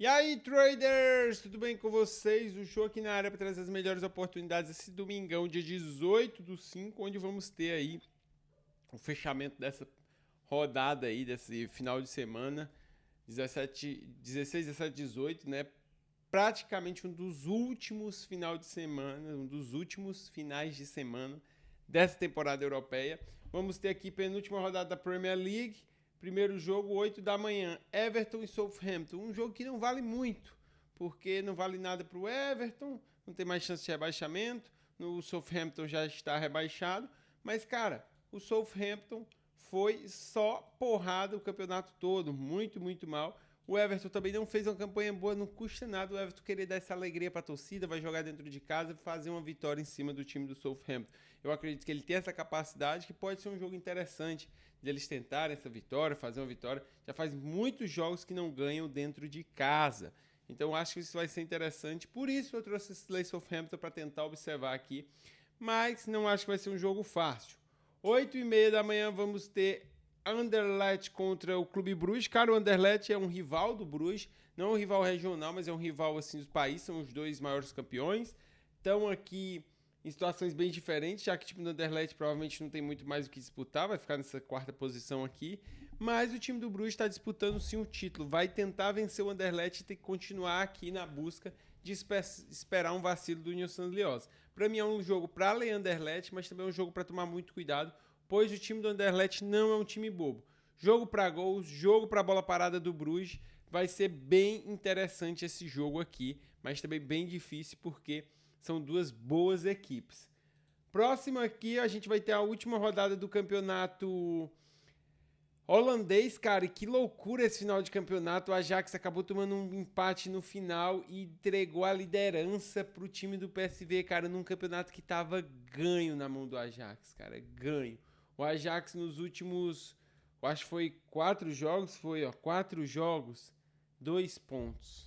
E aí, traders, tudo bem com vocês? O show aqui na área para trazer as melhores oportunidades esse domingão, dia 18/5, onde vamos ter aí o fechamento dessa rodada aí, desse final de semana, 16, 17, 18, né? Praticamente um dos últimos final de semana, um dos últimos finais de semana dessa temporada europeia. Vamos ter aqui penúltima rodada da Premier League. Primeiro jogo, 8 da manhã, Everton e Southampton. Um jogo que não vale muito, porque não vale nada para o Everton, não tem mais chance de rebaixamento. O Southampton já está rebaixado. Mas, cara, o Southampton foi só porrada o campeonato todo, muito, muito mal. O Everton também não fez uma campanha boa, não custa nada o Everton querer dar essa alegria para a torcida, vai jogar dentro de casa e fazer uma vitória em cima do time do Southampton. Eu acredito que ele tem essa capacidade, que pode ser um jogo interessante de eles tentarem essa vitória, fazer uma vitória. Já faz muitos jogos que não ganham dentro de casa. Então acho que isso vai ser interessante. Por isso eu trouxe esse Slay Southampton para tentar observar aqui. Mas não acho que vai ser um jogo fácil. 8h30 da manhã vamos ter Anderlecht contra o Clube Bruges. Cara, o Anderlecht é um rival do Bruges. Não é um rival regional, mas é um rival assim dos países. São os dois maiores campeões. Estão aqui em situações bem diferentes, já que o time do Anderlecht provavelmente não tem muito mais o que disputar, vai ficar nessa quarta posição aqui, mas o time do Bruges está disputando sim o título, vai tentar vencer o Anderlecht e ter que continuar aqui na busca de esperar um vacilo do Union Saint-Gilloise. Para mim é um jogo para ler Anderlecht, mas também é um jogo para tomar muito cuidado, pois o time do Anderlecht não é um time bobo. Jogo para gols, jogo para bola parada do Bruges, vai ser bem interessante esse jogo aqui, mas também bem difícil porque são duas boas equipes. Próximo aqui, a gente vai ter a última rodada do campeonato holandês, cara. E que loucura esse final de campeonato. O Ajax acabou tomando um empate no final e entregou a liderança pro time do PSV, cara, num campeonato que tava ganho na mão do Ajax, cara. Ganho. O Ajax nos últimos, eu acho que foi 4 jogos, 4 jogos, 2 pontos.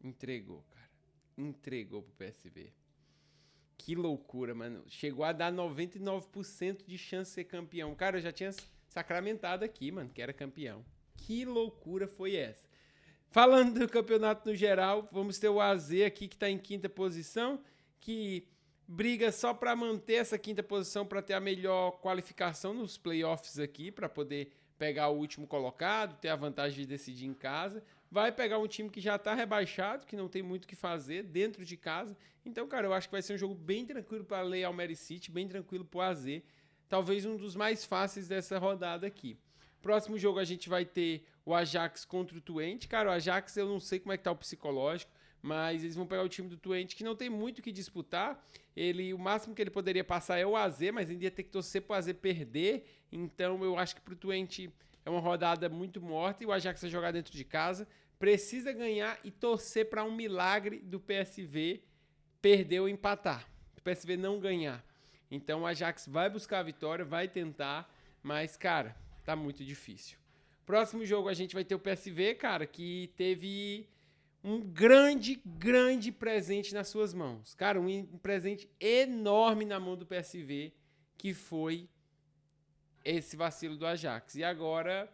Entregou, cara. Entregou pro PSV. Que loucura, mano. Chegou a dar 99% de chance de ser campeão. Cara, eu já tinha sacramentado aqui, mano, que era campeão. Que loucura foi essa? Falando do campeonato no geral, vamos ter o AZ aqui que tá em quinta posição, que briga só para manter essa quinta posição para ter a melhor qualificação nos playoffs aqui, para poder pegar o último colocado, ter a vantagem de decidir em casa. Vai pegar um time que já tá rebaixado, que não tem muito o que fazer dentro de casa. Então, cara, eu acho que vai ser um jogo bem tranquilo para a Almere City, bem tranquilo pro AZ. Talvez um dos mais fáceis dessa rodada aqui. Próximo jogo a gente vai ter o Ajax contra o Twente. Cara, o Ajax eu não sei como é que tá o psicológico, mas eles vão pegar o time do Twente que não tem muito o que disputar. O máximo que ele poderia passar é o AZ, mas ainda ia ter que torcer pro AZ perder. Então eu acho que pro Twente é uma rodada muito morta e o Ajax vai jogar dentro de casa. Precisa ganhar e torcer para um milagre do PSV perder ou empatar. O PSV não ganhar. Então o Ajax vai buscar a vitória, vai tentar, mas, cara, tá muito difícil. Próximo jogo a gente vai ter o PSV, cara, que teve um grande, grande presente nas suas mãos. Cara, um presente enorme na mão do PSV, que foi esse vacilo do Ajax. E agora,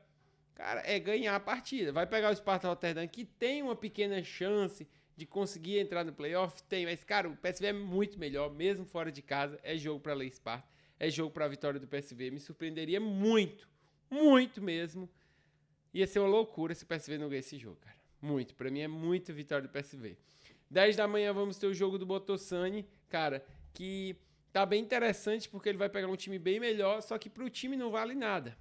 cara, é ganhar a partida. Vai pegar o Sparta Rotterdam, que tem uma pequena chance de conseguir entrar no playoff? Tem, mas, cara, o PSV é muito melhor, mesmo fora de casa. É jogo para ler Sparta, é jogo para a vitória do PSV. Me surpreenderia muito, muito mesmo. Ia ser uma loucura se o PSV não ganhar esse jogo, cara. Muito, para mim é muita vitória do PSV. 10 da manhã vamos ter o jogo do Botossani, cara, que tá bem interessante porque ele vai pegar um time bem melhor, só que pro time não vale nada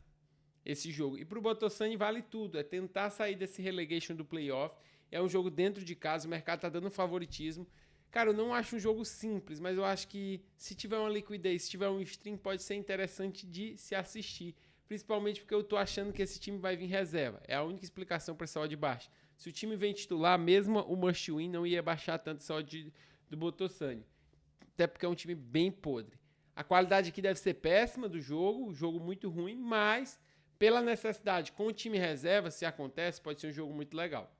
esse jogo. E pro Botossani vale tudo, é tentar sair desse relegation do playoff. É um jogo dentro de casa, o mercado tá dando favoritismo. Cara, eu não acho um jogo simples, mas eu acho que se tiver uma liquidez, se tiver um stream, pode ser interessante de se assistir. Principalmente porque eu tô achando que esse time vai vir reserva. É a única explicação para essa odd baixa. Se o time vem titular, mesmo o must win não ia baixar tanto essa odd do Botossani. Até porque é um time bem podre. A qualidade aqui deve ser péssima do jogo, jogo muito ruim, mas pela necessidade, com o time reserva, se acontece, pode ser um jogo muito legal.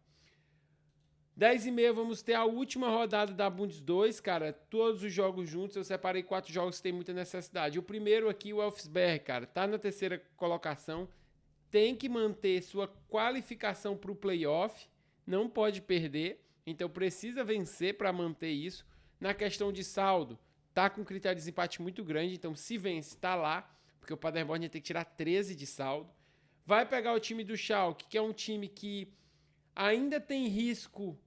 10h30 vamos ter a última rodada da Bundes 2, cara, todos os jogos juntos, eu separei 4 jogos que tem muita necessidade. O primeiro aqui, o Elfsberg, cara, tá na terceira colocação, tem que manter sua qualificação para o playoff, não pode perder, então precisa vencer para manter isso. Na questão de saldo, tá com critério de desempate muito grande, então se vence, tá lá, porque o Paderborn ia ter que tirar 13 de saldo. Vai pegar o time do Schalke, que é um time que ainda tem risco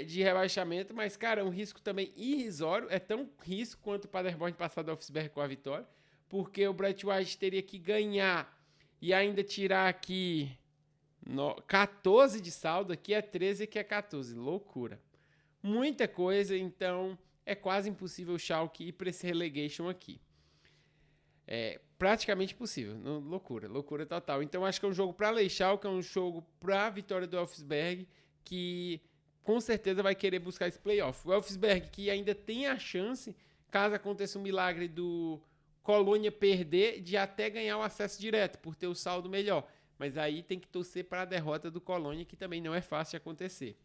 de rebaixamento, mas, cara, é um risco também irrisório, é tão risco quanto o Paderborn passar do Wolfsberg com a vitória, porque o Bright White teria que ganhar e ainda tirar aqui 14 de saldo, aqui é 13 e aqui é 14, loucura. Muita coisa, então é quase impossível o Schalke ir para esse relegation aqui. É praticamente impossível, loucura total. Então acho que é um jogo para Leixal, que é um jogo para a vitória do Wolfsberg, que com certeza vai querer buscar esse playoff. O Wolfsberg que ainda tem a chance, caso aconteça um milagre do Colônia perder, de até ganhar o acesso direto, por ter o saldo melhor. Mas aí tem que torcer para a derrota do Colônia, que também não é fácil de acontecer.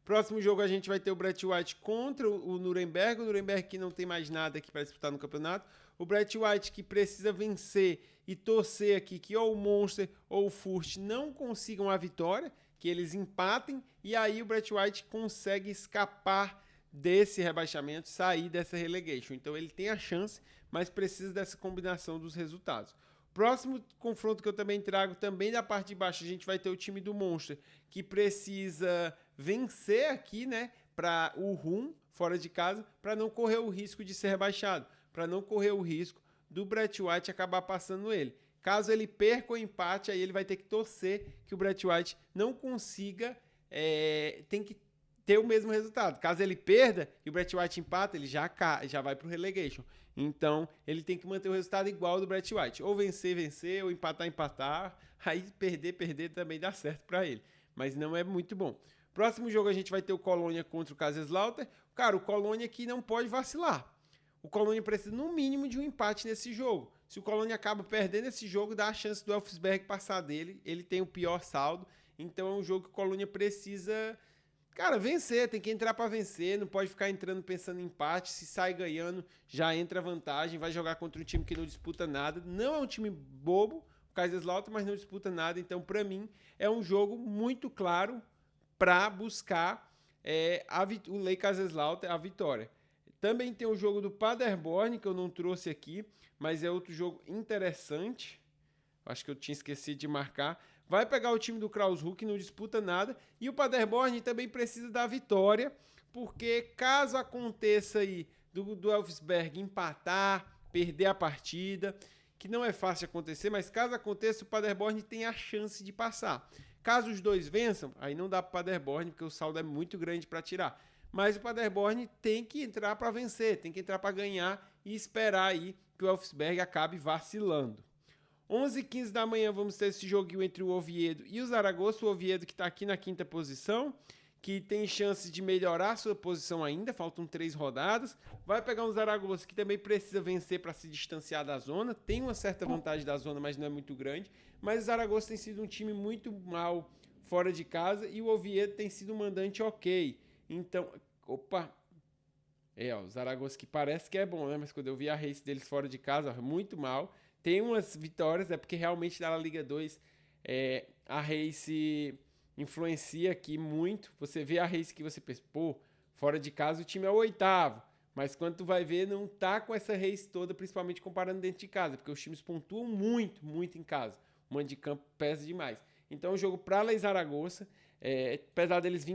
Próximo jogo a gente vai ter o Bright White contra o Nuremberg. O Nuremberg que não tem mais nada aqui para disputar no campeonato. O Bright White que precisa vencer e torcer aqui que ou o Monster ou o Furt não consigam a vitória, que eles empatem, e aí o Bright White consegue escapar desse rebaixamento, sair dessa relegation. Então ele tem a chance, mas precisa dessa combinação dos resultados. Próximo confronto que eu também trago, também da parte de baixo, a gente vai ter o time do Monster, que precisa vencer aqui, né, para o Rum, fora de casa, para não correr o risco de ser rebaixado, para não correr o risco do Bright White acabar passando ele. Caso ele perca o empate, aí ele vai ter que torcer que o Bright White não consiga, tem que ter o mesmo resultado. Caso ele perda e o Bright White empata, ele já vai para o relegation. Então, ele tem que manter o resultado igual ao do Bright White. Ou vencer, ou empatar. Aí perder também dá certo para ele. Mas não é muito bom. Próximo jogo a gente vai ter o Colônia contra o Kaiserslautern. Cara, o Colônia aqui não pode vacilar. O Colônia precisa no mínimo de um empate nesse jogo. Se o Colônia acaba perdendo esse jogo, dá a chance do Wolfsberg passar dele. Ele tem o pior saldo. Então é um jogo que o Colônia precisa... Cara, vencer, tem que entrar para vencer, não pode ficar entrando pensando em empate, se sai ganhando, já entra vantagem, vai jogar contra um time que não disputa nada, não é um time bobo, o Kaiserslautern, mas não disputa nada, então para mim é um jogo muito claro para buscar o Lei Kaiserslautern, a vitória. Também tem o jogo do Paderborn, que eu não trouxe aqui, mas é outro jogo interessante, acho que eu tinha esquecido de marcar. Vai pegar o time do Kraushuk, que não disputa nada. E o Paderborn também precisa da vitória, porque caso aconteça aí do Wolfsberg empatar, perder a partida, que não é fácil de acontecer, mas caso aconteça, o Paderborn tem a chance de passar. Caso os dois vençam, aí não dá para o Paderborn, porque o saldo é muito grande para tirar. Mas o Paderborn tem que entrar para vencer, tem que entrar para ganhar e esperar aí que o Wolfsberg acabe vacilando. 11h15 da manhã vamos ter esse joguinho entre o Oviedo e o Zaragoza. O Oviedo que está aqui na 5ª posição, que tem chance de melhorar a sua posição ainda, faltam 3 rodadas. Vai pegar um Zaragoza que também precisa vencer para se distanciar da zona. Tem uma certa vantagem da zona, mas não é muito grande. Mas o Zaragoza tem sido um time muito mal fora de casa e o Oviedo tem sido um mandante ok. Então, o Zaragoza que parece que é bom, né? Mas quando eu vi a race deles fora de casa, muito mal. Tem umas vitórias, porque realmente na Liga 2 a race influencia aqui muito. Você vê a race que você pensa, fora de casa o time é o 8º. Mas quando tu vai ver, não tá com essa race toda, principalmente comparando dentro de casa, porque os times pontuam muito, muito em casa. O mando de campo pesa demais. Então, o jogo para Lei Zaragoza, apesar deles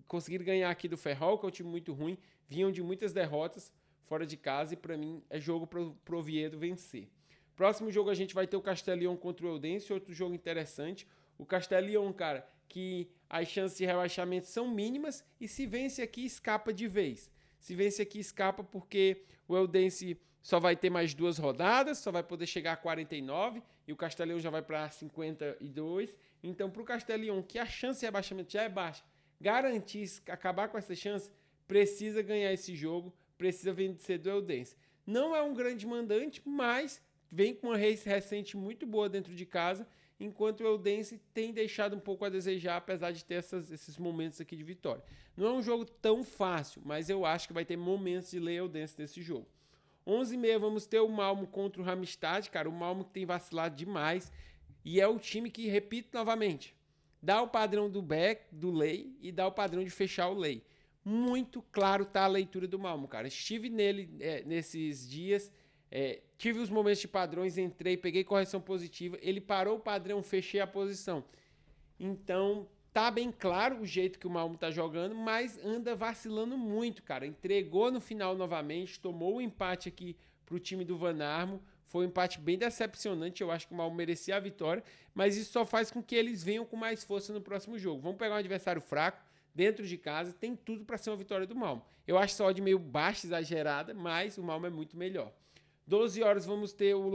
conseguir ganhar aqui do Ferrol, que é um time muito ruim, vinham de muitas derrotas fora de casa, e para mim é jogo pro Oviedo vencer. Próximo jogo a gente vai ter o Castellion contra o Eldense, outro jogo interessante. O Castellion, cara, que as chances de rebaixamento são mínimas e se vence aqui, escapa de vez. Se vence aqui, escapa porque o Eldense só vai ter mais 2 rodadas, só vai poder chegar a 49 e o Castellion já vai para 52. Então, para o Castellion, que a chance de rebaixamento já é baixa, garantir acabar com essa chance, precisa ganhar esse jogo, precisa vencer do Eldense. Não é um grande mandante, mas vem com uma race recente muito boa dentro de casa, enquanto o Eldense tem deixado um pouco a desejar, apesar de ter esses momentos aqui de vitória. Não é um jogo tão fácil, mas eu acho que vai ter momentos de ler Eldense nesse jogo. 11h30 vamos ter o Malmo contra o Ramstad, cara, o Malmo que tem vacilado demais. E é o time que, repito novamente, dá o padrão do back, do lay, e dá o padrão de fechar o lay. Muito claro tá a leitura do Malmo, cara. Estive nele nesses dias, tive os momentos de padrões, entrei, peguei correção positiva, ele parou o padrão, fechei a posição. Então, tá bem claro o jeito que o Malmo tá jogando, mas anda vacilando muito, cara. Entregou no final novamente, tomou o empate aqui pro time do Van Armo. Foi um empate bem decepcionante, eu acho que o Malmo merecia a vitória, mas isso só faz com que eles venham com mais força no próximo jogo. Vamos pegar um adversário fraco, dentro de casa, tem tudo para ser uma vitória do Malmo. Eu acho essa odd meio baixa, exagerada, mas o Malmo é muito melhor. 12 horas vamos ter o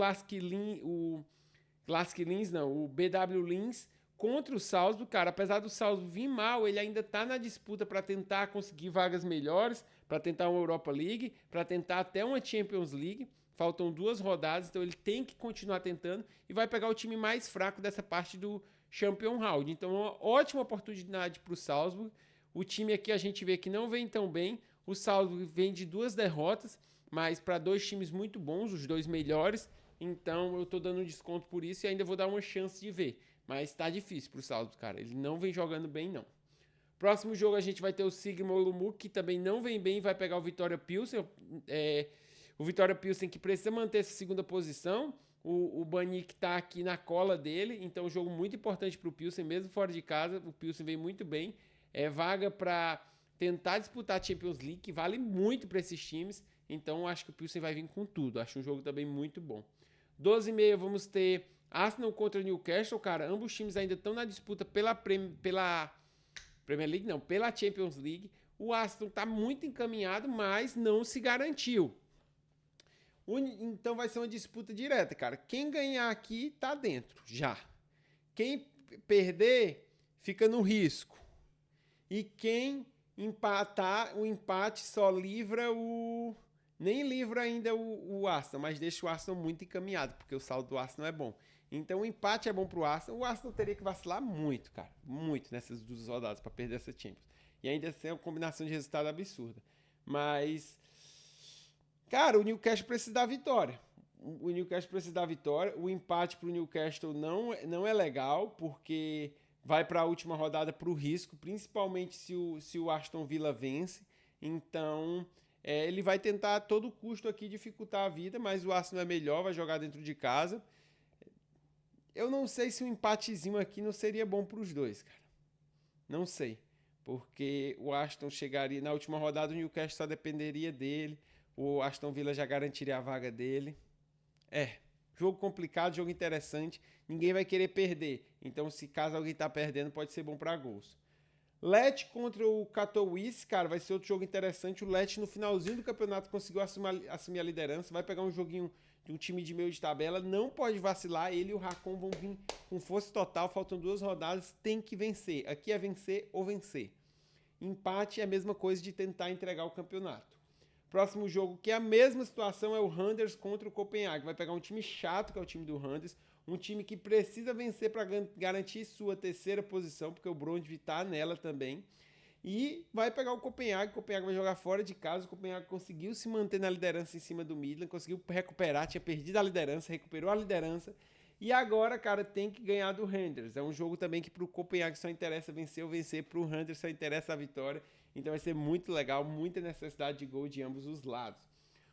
o BW Linz contra o Salzburg, cara. Apesar do Salzburg vir mal, ele ainda tá na disputa para tentar conseguir vagas melhores, para tentar uma Europa League, para tentar até uma Champions League. Faltam 2 rodadas, então ele tem que continuar tentando e vai pegar o time mais fraco dessa parte do Champion Round. Então, uma ótima oportunidade para o Salzburg. O time aqui a gente vê que não vem tão bem. O Salzburg vem de 2 derrotas, mas para 2 times muito bons, os 2 melhores. Então, eu estou dando um desconto por isso e ainda vou dar uma chance de ver. Mas está difícil para o Salzburg, cara. Ele não vem jogando bem, não. Próximo jogo a gente vai ter o Sigma Olomouc, que também não vem bem, vai pegar o Vitória Pilsen. O Vitória Pilsen que precisa manter essa segunda posição. O Banik está aqui na cola dele, então um jogo muito importante para o Pilsen, mesmo fora de casa. O Pilsen vem muito bem. É vaga para tentar disputar a Champions League, que vale muito para esses times. Então acho que o Pilsen vai vir com tudo. Acho um jogo também muito bom. 12h30 vamos ter Arsenal contra Newcastle, cara. Ambos os times ainda estão na disputa pela Premier League, não, pela Champions League. O Arsenal está muito encaminhado, mas não se garantiu. Então vai ser uma disputa direta, cara. Quem ganhar aqui tá dentro, já. Quem perder, fica no risco. E quem empatar, o empate só livra o... Nem livra ainda o Arsenal, mas deixa o Arsenal muito encaminhado, porque o saldo do Arsenal é bom. Então o empate é bom pro Arsenal. O Arsenal teria que vacilar muito, cara. Muito nessas 2 rodadas para perder essa Champions. E ainda assim é uma combinação de resultado absurda. Mas... Cara, o Newcastle precisa da vitória. O Newcastle precisa da vitória. O empate para o Newcastle não é legal, porque vai para a última rodada para o risco, principalmente se o Aston Villa vence. Então, ele vai tentar a todo custo aqui dificultar a vida, mas o Arsenal é melhor, vai jogar dentro de casa. Eu não sei se um empatezinho aqui não seria bom para os dois, cara. Não sei, porque o Aston chegaria na última rodada, o Newcastle só dependeria dele. O Aston Villa já garantiria a vaga dele. Jogo complicado, jogo interessante. Ninguém vai querer perder. Então, se caso alguém tá perdendo, pode ser bom para gols. Lech contra o Katowice, cara, vai ser outro jogo interessante. O Lech, no finalzinho do campeonato, conseguiu assumir a liderança. Vai pegar um joguinho de um time de meio de tabela. Não pode vacilar. Ele e o Racon vão vir com força total. Faltam 2 rodadas. Tem que vencer. Aqui é vencer ou vencer. Empate é a mesma coisa de tentar entregar o campeonato. Próximo jogo, que é a mesma situação, é o Randers contra o Copenhague. Vai pegar um time chato, que é o time do Randers, um time que precisa vencer para garantir sua 3ª posição, porque o Brøndby está nela também. E vai pegar o Copenhague vai jogar fora de casa. O Copenhague conseguiu se manter na liderança em cima do Midland, conseguiu recuperar, tinha perdido a liderança, recuperou a liderança. E agora, cara, tem que ganhar do Randers. É um jogo também que pro Copenhague só interessa vencer ou vencer, pro Randers só interessa a vitória. Então vai ser muito legal, muita necessidade de gol de ambos os lados.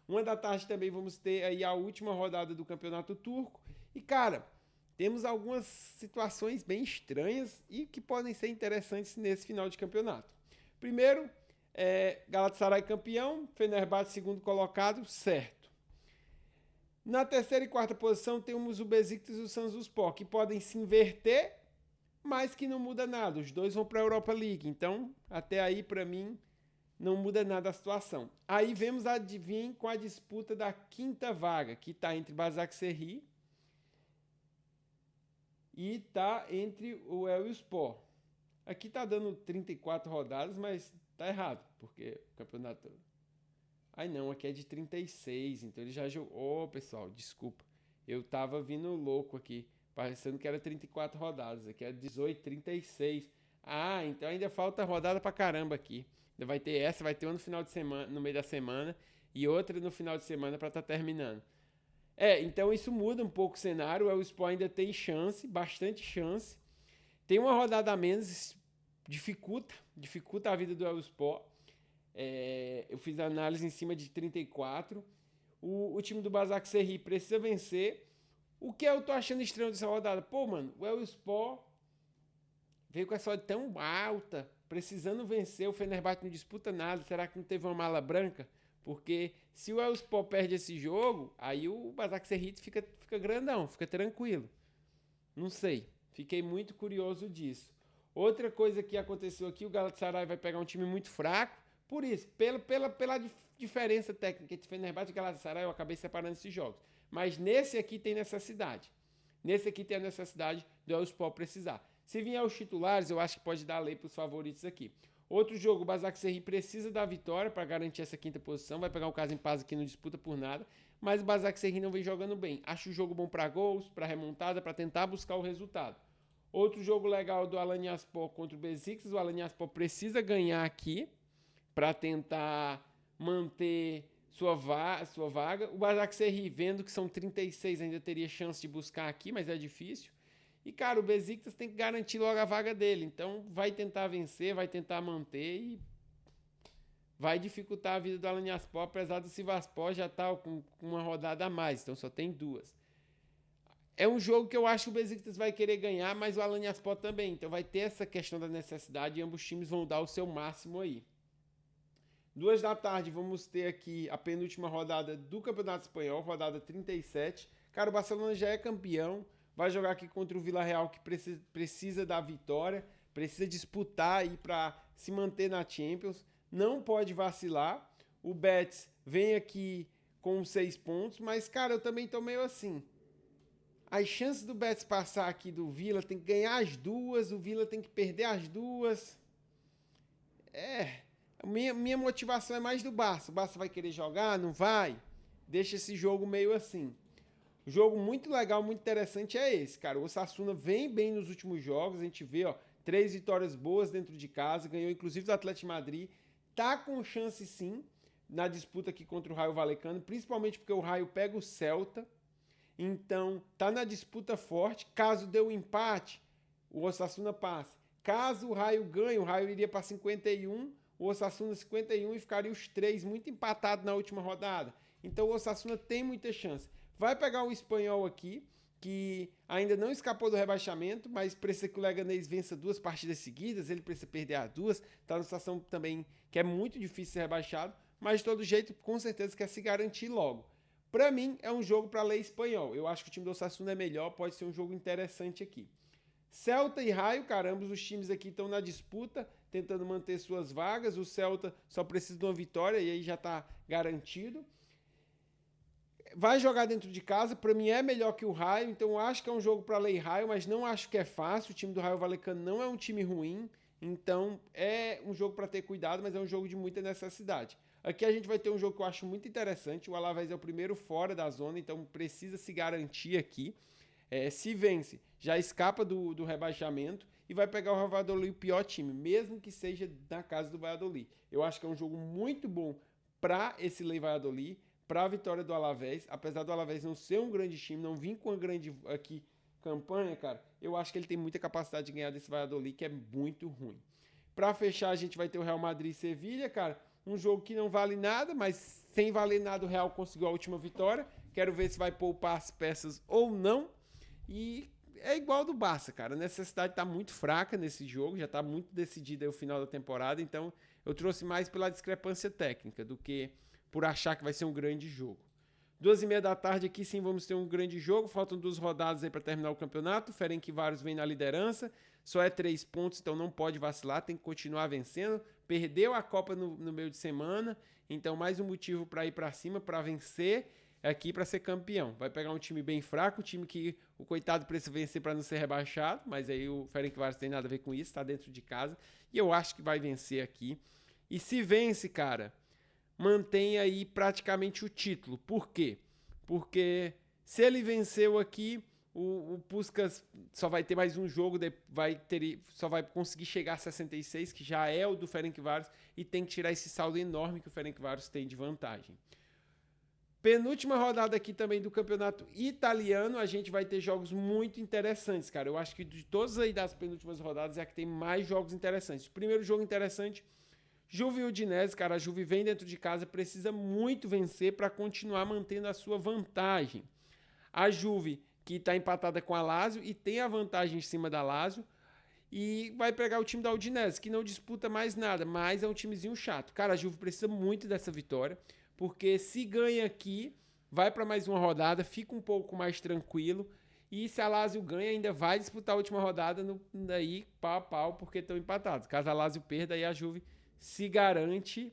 1h também vamos ter aí a última rodada do Campeonato Turco. E, cara, temos algumas situações bem estranhas e que podem ser interessantes nesse final de campeonato. Primeiro, Galatasaray campeão, Fenerbahçe segundo colocado, certo. Na 3ª e 4ª posição temos o Besiktas e o Samsunspor, que podem se inverter, mas que não muda nada. Os dois vão para a Europa League, então até aí para mim não muda nada a situação. Aí vemos adivinha com a disputa da 5ª vaga, que está entre Başakşehir e está entre o Elfsborg. Aqui está dando 34 rodadas, mas tá errado, porque o campeonato... Ai não, aqui é de 36, então ele já jogou... pessoal, desculpa. Eu tava vindo louco aqui, parecendo que era 34 rodadas. Aqui é 18, 36. Ah, então ainda falta rodada pra caramba aqui. Ainda vai ter essa, vai ter uma no final de semana, no meio da semana, e outra no final de semana pra estar terminando. Então isso muda um pouco o cenário. O Elfsborg ainda tem chance, bastante chance. Tem uma rodada a menos, dificulta a vida do Elfsborg. Eu fiz a análise em cima de 34. O time do Başakşehir precisa vencer. O que eu tô achando estranho dessa rodada? Pô, mano, o Elfsborg veio com essa odd tão alta, precisando vencer. O Fenerbahçe não disputa nada. Será que não teve uma mala branca? Porque se o Elfsborg perde esse jogo, aí o Başakşehir fica grandão, fica tranquilo. Não sei. Fiquei muito curioso disso. Outra coisa que aconteceu aqui, o Galatasaray vai pegar um time muito fraco. Por isso, pela diferença técnica entre Fenerbahçe e Galatasaray, eu acabei separando esses jogos. Mas nesse aqui tem necessidade. Nesse aqui tem a necessidade do Elfsborg precisar. Se vier os titulares, eu acho que pode dar lei para os favoritos aqui. Outro jogo, o Başakşehir precisa da vitória para garantir essa quinta posição. Vai pegar o Caso em Paz aqui, não disputa por nada. Mas o Başakşehir não vem jogando bem. Acho o jogo bom para gols, para remontada, para tentar buscar o resultado. Outro jogo legal do Alanyaspor contra o Besiktas. O Alanyaspor precisa ganhar aqui para tentar manter sua vaga. O Başakşehir, vendo que são 36, ainda teria chance de buscar aqui, mas é difícil. E, cara, o Besiktas tem que garantir logo a vaga dele. Então, vai tentar vencer, vai tentar manter e vai dificultar a vida do Alanyaspor, apesar do Sivasspor já estar com uma rodada a mais. Então, só tem 2. É um jogo que eu acho que o Besiktas vai querer ganhar, mas o Alanyaspor também. Então, vai ter essa questão da necessidade e ambos times vão dar o seu máximo aí. 2 da tarde, vamos ter aqui a penúltima rodada do Campeonato Espanhol, rodada 37. Cara, o Barcelona já é campeão. Vai jogar aqui contra o Villarreal, que precisa da vitória, precisa disputar aí para se manter na Champions. Não pode vacilar. O Betis vem aqui com 6 pontos, mas, cara, eu também tô meio assim. As chances do Betis passar aqui do Villa, tem que ganhar as 2, o Villa tem que perder as 2. Minha motivação é mais do Barça. O Barça vai querer jogar? Não vai? Deixa esse jogo meio assim. Um jogo muito legal, muito interessante é esse, cara. O Osasuna vem bem nos últimos jogos, a gente vê, 3 vitórias boas dentro de casa, ganhou inclusive do Atlético de Madrid. Tá com chance sim na disputa aqui contra o Raio Vallecano, principalmente porque o Raio pega o Celta. Então, tá na disputa forte. Caso dê um empate, o Osasuna passa. Caso o Raio ganhe, o Raio iria para 51, o Osasuna 51 e ficaria os 3 muito empatados na última rodada. Então, o Osasuna tem muita chance. Vai pegar o Espanhol aqui, que ainda não escapou do rebaixamento, mas precisa que o Leganés vença 2 partidas seguidas, ele precisa perder as 2, está numa situação também que é muito difícil ser rebaixado, mas de todo jeito, com certeza quer se garantir logo. Para mim, é um jogo para ler espanhol. Eu acho que o time do Osasuna é melhor, pode ser um jogo interessante aqui. Celta e Raio, cara, ambos os times aqui estão na disputa, tentando manter suas vagas. O Celta só precisa de uma vitória e aí já está garantido. Vai jogar dentro de casa, para mim é melhor que o Raio, então eu acho que é um jogo para ler Raio, mas não acho que é fácil. O time do Raio Vallecano não é um time ruim, então é um jogo para ter cuidado, mas é um jogo de muita necessidade. Aqui a gente vai ter um jogo que eu acho muito interessante. O Alavés é o primeiro fora da zona, então precisa se garantir aqui. Se vence, já escapa do rebaixamento e vai pegar o Valladolid, o pior time, mesmo que seja na casa do Valladolid. Eu acho que é um jogo muito bom para esse Lei Valladolid, para a vitória do Alavés. Apesar do Alavés não ser um grande time, não vir com uma grande aqui campanha, cara, eu acho que ele tem muita capacidade de ganhar desse Valladolid, que é muito ruim. Para fechar, a gente vai ter o Real Madrid e Sevilha, cara. Um jogo que não vale nada, mas sem valer nada o Real conseguiu a última vitória. Quero ver se vai poupar as peças ou não. E é igual do Barça, cara. A necessidade está muito fraca nesse jogo, já está muito decidido aí o final da temporada. Então eu trouxe mais pela discrepância técnica do que por achar que vai ser um grande jogo. 2h30 da tarde aqui sim vamos ter um grande jogo. Faltam 2 rodadas aí para terminar o campeonato. O Ferencváros vem na liderança. Só é 3 pontos, então não pode vacilar. Tem que continuar vencendo. Perdeu a Copa no meio de semana. Então mais um motivo para ir para cima, para vencer aqui, para ser campeão. Vai pegar um time bem fraco, um time que o coitado precisa vencer para não ser rebaixado. Mas aí o Ferencváros tem nada a ver com isso. Está dentro de casa. E eu acho que vai vencer aqui. E se vence, cara, mantém aí praticamente o título. Por quê? Se ele venceu aqui, o Puskás só vai ter mais um jogo, só vai conseguir chegar a 66, que já é o do Ferencváros, e tem que tirar esse saldo enorme que o Ferencváros tem de vantagem. Penúltima rodada aqui também do campeonato italiano, a gente vai ter jogos muito interessantes, cara. Eu acho que de todas aí das penúltimas rodadas é a que tem mais jogos interessantes. O primeiro jogo interessante, Juve e Udinese, cara. A Juve vem dentro de casa, precisa muito vencer para continuar mantendo a sua vantagem. A Juve, que está empatada com a Lazio e tem a vantagem em cima da Lazio, e vai pegar o time da Udinese, que não disputa mais nada, mas é um timezinho chato. Cara, a Juve precisa muito dessa vitória, porque se ganha aqui, vai para mais uma rodada, fica um pouco mais tranquilo. E se a Lazio ganha, ainda vai disputar a última rodada daí pau a pau, porque estão empatados. Caso a Lazio perda, aí a Juve se garante.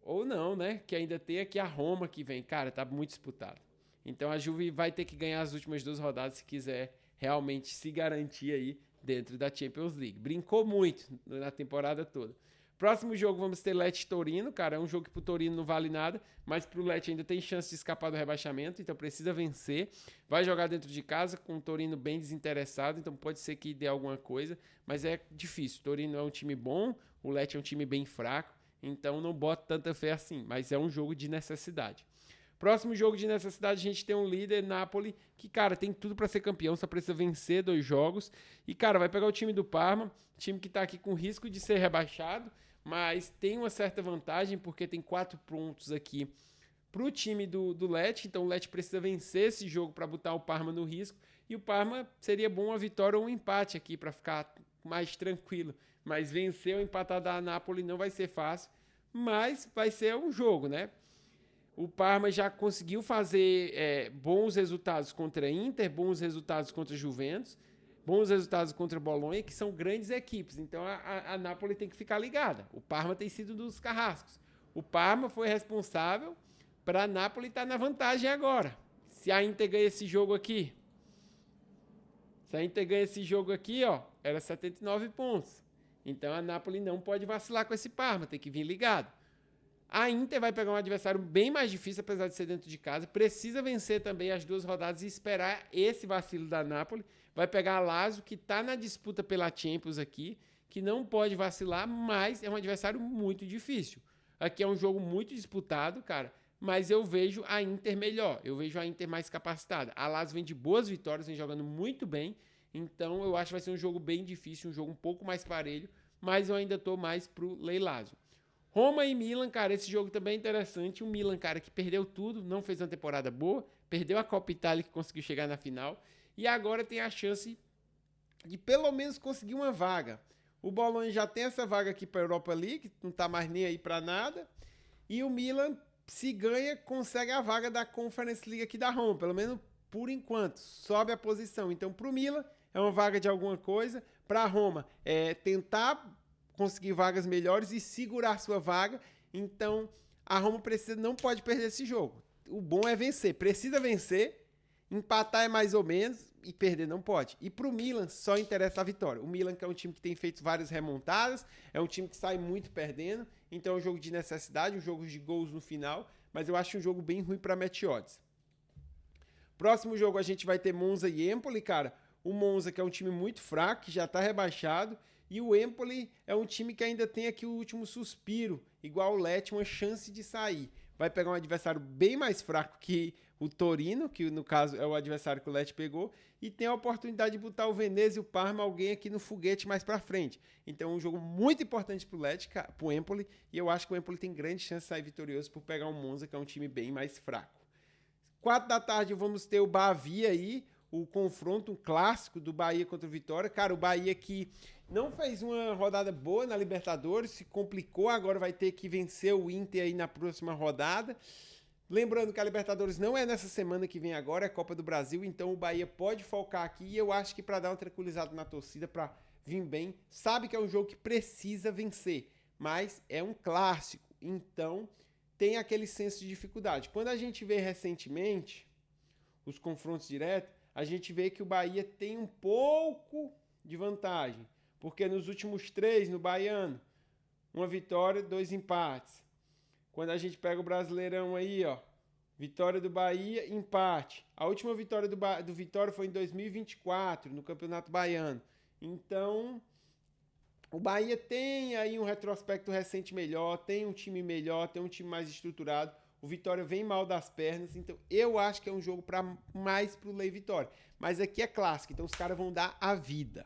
Ou não, né? Que ainda tem aqui a Roma que vem. Cara, tá muito disputado. Então a Juve vai ter que ganhar as últimas 2 rodadas se quiser realmente se garantir aí dentro da Champions League. Brincou muito na temporada toda. Próximo jogo vamos ter Lecce e Torino, cara, é um jogo que pro Torino não vale nada, mas pro Lecce ainda tem chance de escapar do rebaixamento, então precisa vencer. Vai jogar dentro de casa com o Torino bem desinteressado, então pode ser que dê alguma coisa, mas é difícil. O Torino é um time bom, o Lecce é um time bem fraco, então não bota tanta fé assim, mas é um jogo de necessidade. Próximo jogo de necessidade, a gente tem um líder, Napoli, que, cara, tem tudo para ser campeão, só precisa vencer 2 jogos. E, cara, vai pegar o time do Parma, time que tá aqui com risco de ser rebaixado, mas tem uma certa vantagem, porque tem 4 pontos aqui pro time do Lecce, então o Lecce precisa vencer esse jogo para botar o Parma no risco, e o Parma seria bom uma vitória ou um empate aqui para ficar mais tranquilo. Mas vencer ou empatar da Napoli não vai ser fácil, mas vai ser um jogo, né? O Parma já conseguiu fazer bons resultados contra a Inter, bons resultados contra a Juventus, bons resultados contra a Bolonha, que são grandes equipes. Então a Napoli tem que ficar ligada. O Parma tem sido um dos carrascos. O Parma foi responsável para a Napoli estar na vantagem agora. Se a Inter ganha esse jogo aqui, ó, era 79 pontos. Então a Napoli não pode vacilar com esse Parma, tem que vir ligado. A Inter vai pegar um adversário bem mais difícil, apesar de ser dentro de casa. Precisa vencer também as 2 rodadas e esperar esse vacilo da Napoli. Vai pegar a Lazio, que está na disputa pela Champions aqui, que não pode vacilar, mas é um adversário muito difícil. Aqui é um jogo muito disputado, cara, mas eu vejo a Inter melhor. Eu vejo a Inter mais capacitada. A Lazio vem de boas vitórias, vem jogando muito bem. Então eu acho que vai ser um jogo bem difícil, um jogo um pouco mais parelho, mas eu ainda estou mais pro Leilásio. Roma e Milan, cara, esse jogo também é interessante. O Milan, cara, que perdeu tudo, não fez uma temporada boa, perdeu a Copa Itália, que conseguiu chegar na final, e agora tem a chance de pelo menos conseguir uma vaga. O Bolonha já tem essa vaga aqui para a Europa League, não tá mais nem aí para nada, e o Milan, se ganha, consegue a vaga da Conference League aqui da Roma, pelo menos por enquanto, sobe a posição. Então, pro Milan, é uma vaga de alguma coisa, para a Roma, é tentar conseguir vagas melhores e segurar sua vaga. Então a Roma não pode perder esse jogo. O bom é vencer, precisa vencer, empatar é mais ou menos e perder não pode. E pro Milan só interessa a vitória. O Milan, que é um time que tem feito várias remontadas, é um time que sai muito perdendo, então é um jogo de necessidade, um jogo de gols no final, mas eu acho um jogo bem ruim para match odds. Próximo jogo a gente vai ter Monza e Empoli, cara. O Monza, que é um time muito fraco, que já tá rebaixado, e o Empoli é um time que ainda tem aqui o último suspiro, igual o Lecce, uma chance de sair. Vai pegar um adversário bem mais fraco que o Torino, que no caso é o adversário que o Lecce pegou, e tem a oportunidade de botar o Venezia e o Parma, alguém aqui no foguete mais pra frente. Então é um jogo muito importante pro Lecce, pro Empoli, e eu acho que o Empoli tem grande chance de sair vitorioso por pegar o Monza, que é um time bem mais fraco. 4 da tarde vamos ter o Bavia aí, o confronto, um clássico do Bahia contra o Vitória. Cara, o Bahia que não fez uma rodada boa na Libertadores, se complicou, agora vai ter que vencer o Inter aí na próxima rodada. Lembrando que a Libertadores não é nessa semana que vem agora, é a Copa do Brasil, então o Bahia pode focar aqui e eu acho que para dar uma tranquilizada na torcida, para vir bem, sabe que é um jogo que precisa vencer, mas é um clássico, então tem aquele senso de dificuldade. Quando a gente vê recentemente os confrontos diretos, a gente vê que o Bahia tem um pouco de vantagem, porque nos últimos 3, no Baiano, uma vitória, 2 empates. Quando a gente pega o Brasileirão aí, ó, vitória do Bahia, empate. A última vitória do Vitória foi em 2024, no Campeonato Baiano. Então, o Bahia tem aí um retrospecto recente melhor, tem um time melhor, tem um time mais estruturado. O Vitória vem mal das pernas, então eu acho que é um jogo mais pro Lei Vitória. Mas aqui é clássico, então os caras vão dar a vida.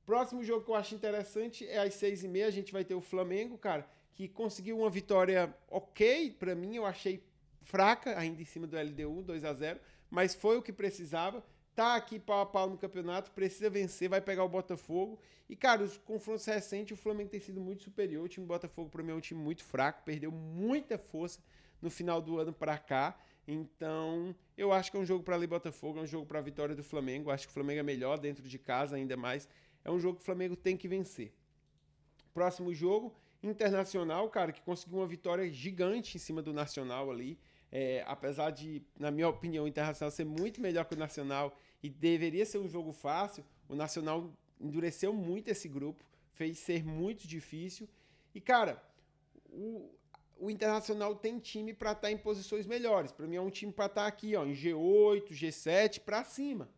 Próximo jogo que eu acho interessante é às 6h30, a gente vai ter o Flamengo, cara, que conseguiu uma vitória ok, pra mim, eu achei fraca, ainda em cima do LDU, 2-0, mas foi o que precisava. Tá aqui pau a pau no campeonato, precisa vencer, vai pegar o Botafogo. E, cara, os confrontos recentes, o Flamengo tem sido muito superior. O time do Botafogo, pra mim, é um time muito fraco, perdeu muita força no final do ano pra cá. Então, eu acho que é um jogo pra ali Botafogo, é um jogo pra vitória do Flamengo. Acho que o Flamengo é melhor dentro de casa, ainda mais. É um jogo que o Flamengo tem que vencer. Próximo jogo, Internacional, cara, que conseguiu uma vitória gigante em cima do Nacional ali. Apesar de, na minha opinião, o Internacional ser muito melhor que o Nacional e deveria ser um jogo fácil, o Nacional endureceu muito esse grupo, fez ser muito difícil. E, cara, o Internacional tem time para estar em posições melhores. Para mim é um time para estar aqui, ó, em G8, G7, para cima.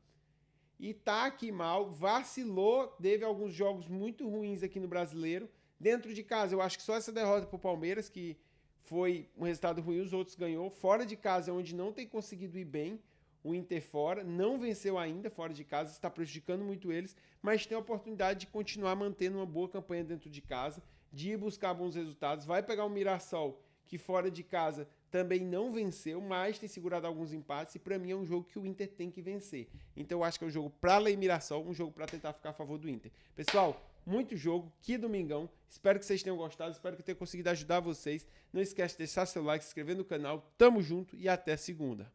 E tá aqui mal, vacilou, teve alguns jogos muito ruins aqui no Brasileiro. Dentro de casa, eu acho que só essa derrota pro Palmeiras, que foi um resultado ruim, os outros ganhou. Fora de casa, onde não tem conseguido ir bem, o Inter fora, não venceu ainda fora de casa, está prejudicando muito eles, mas tem a oportunidade de continuar mantendo uma boa campanha dentro de casa, de ir buscar bons resultados. Vai pegar o Mirassol, que fora de casa também não venceu, mas tem segurado alguns empates, e para mim é um jogo que o Inter tem que vencer. Então eu acho que é um jogo para Lei Mirassol, um jogo para tentar ficar a favor do Inter. Pessoal, muito jogo, que domingão. Espero que vocês tenham gostado, espero que eu tenha conseguido ajudar vocês. Não esquece de deixar seu like, se inscrever no canal. Tamo junto e até segunda.